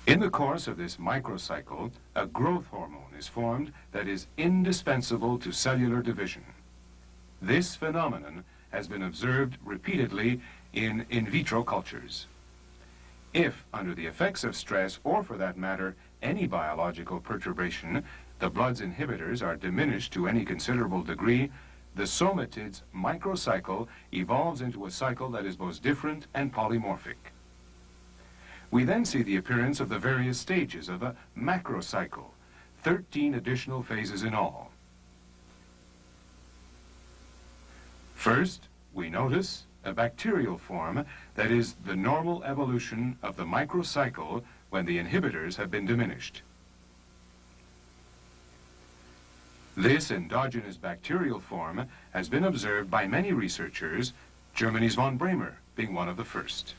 In the course of this microcycle, a growth hormone is formed that is indispensable to cellular division. This phenomenon has been observed repeatedly in vitro cultures. If, under the effects of stress, or for that matter, any biological perturbation, the blood's inhibitors are diminished to any considerable degree, the somatid's microcycle evolves into a cycle that is both different and polymorphic. We then see the appearance of the various stages of a macrocycle, 13 additional phases in all. First, we notice a bacterial form that is the normal evolution of the microcycle when the inhibitors have been diminished. This endogenous bacterial form has been observed by many researchers, Germany's von Bremer being one of the first.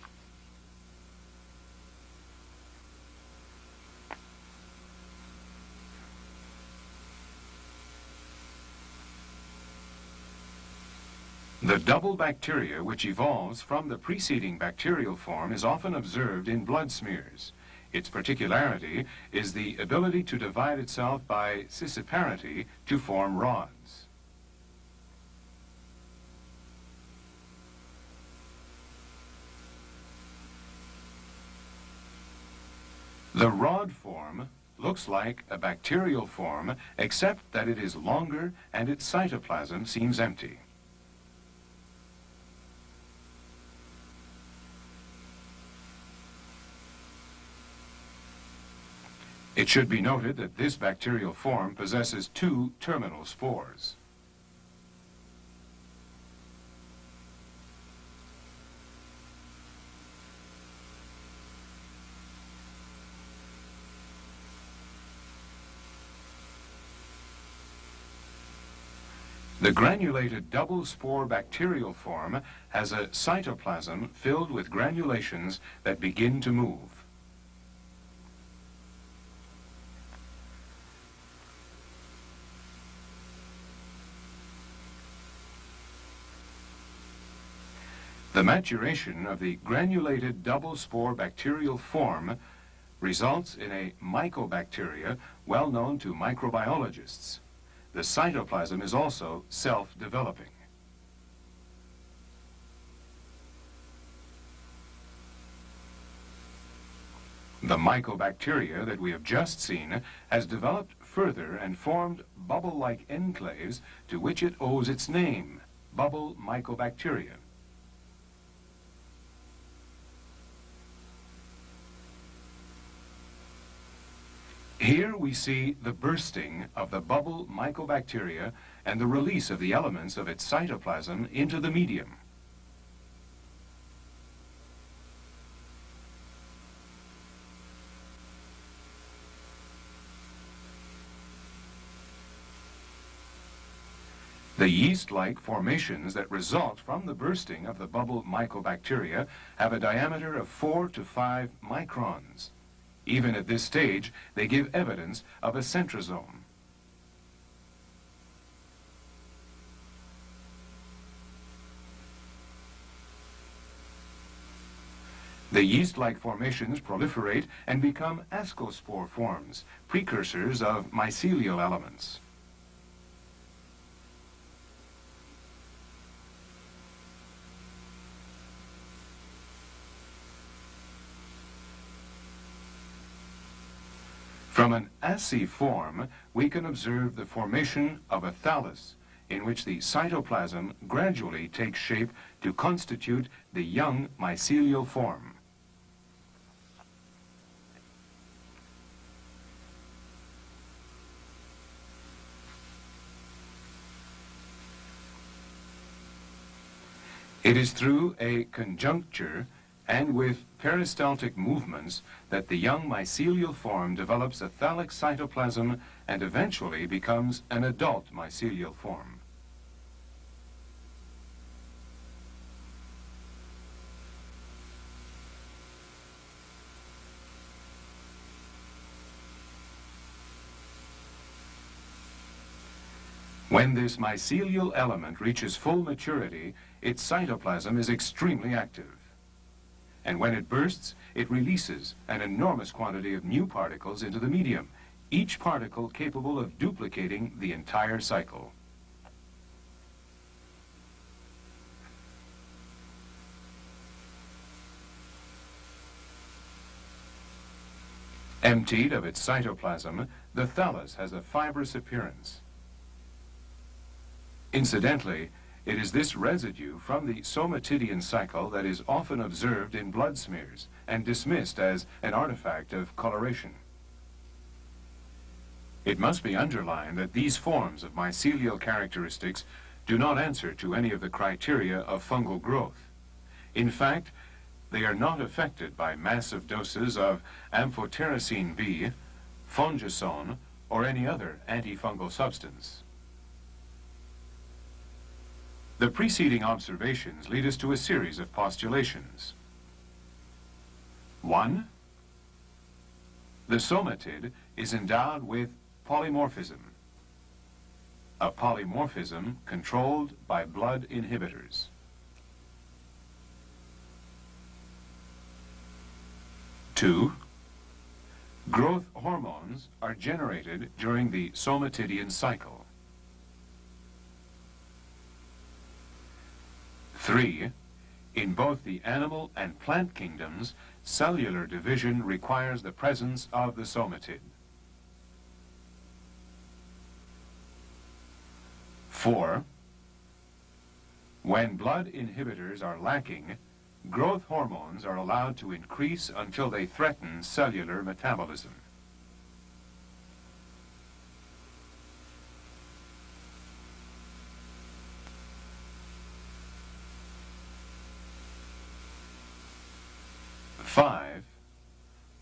The double bacteria which evolves from the preceding bacterial form is often observed in blood smears. Its particularity is the ability to divide itself by scissiparity to form rods. The rod form looks like a bacterial form, except that it is longer and its cytoplasm seems empty. It should be noted that this bacterial form possesses two terminal spores. The granulated double-spore bacterial form has a cytoplasm filled with granulations that begin to move. The maturation of the granulated double-spore bacterial form results in a mycobacteria well known to microbiologists. The cytoplasm is also self-developing. The mycobacteria that we have just seen has developed further and formed bubble-like enclaves to which it owes its name, bubble mycobacteria. Here we see the bursting of the bubble mycobacteria and the release of the elements of its cytoplasm into the medium. The yeast-like formations that result from the bursting of the bubble mycobacteria have a diameter of 4 to 5 microns. Even at this stage, they give evidence of a centrosome. The yeast-like formations proliferate and become ascospore forms, precursors of mycelial elements. From an aciform, we can observe the formation of a thallus, in which the cytoplasm gradually takes shape to constitute the young mycelial form. It is through a conjuncture and with peristaltic movements that the young mycelial form develops a thallic cytoplasm and eventually becomes an adult mycelial form. When this mycelial element reaches full maturity, its cytoplasm is extremely active. And when it bursts, it releases an enormous quantity of new particles into the medium, each particle capable of duplicating the entire cycle. Emptied of its cytoplasm, the thallus has a fibrous appearance. Incidentally, it is this residue from the somatidian cycle that is often observed in blood smears and dismissed as an artifact of coloration. It must be underlined that these forms of mycelial characteristics do not answer to any of the criteria of fungal growth. In fact, they are not affected by massive doses of amphotericin B, fungicide, or any other antifungal substance. The preceding observations lead us to a series of postulations. 1. The somatid is endowed with polymorphism, a polymorphism controlled by blood inhibitors. 2. Growth hormones are generated during the somatidian cycle. 3. In both the animal and plant kingdoms, cellular division requires the presence of the somatid. 4. When blood inhibitors are lacking, growth hormones are allowed to increase until they threaten cellular metabolism. Five,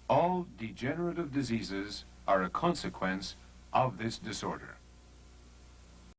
all degenerative diseases are a consequence of this disorder.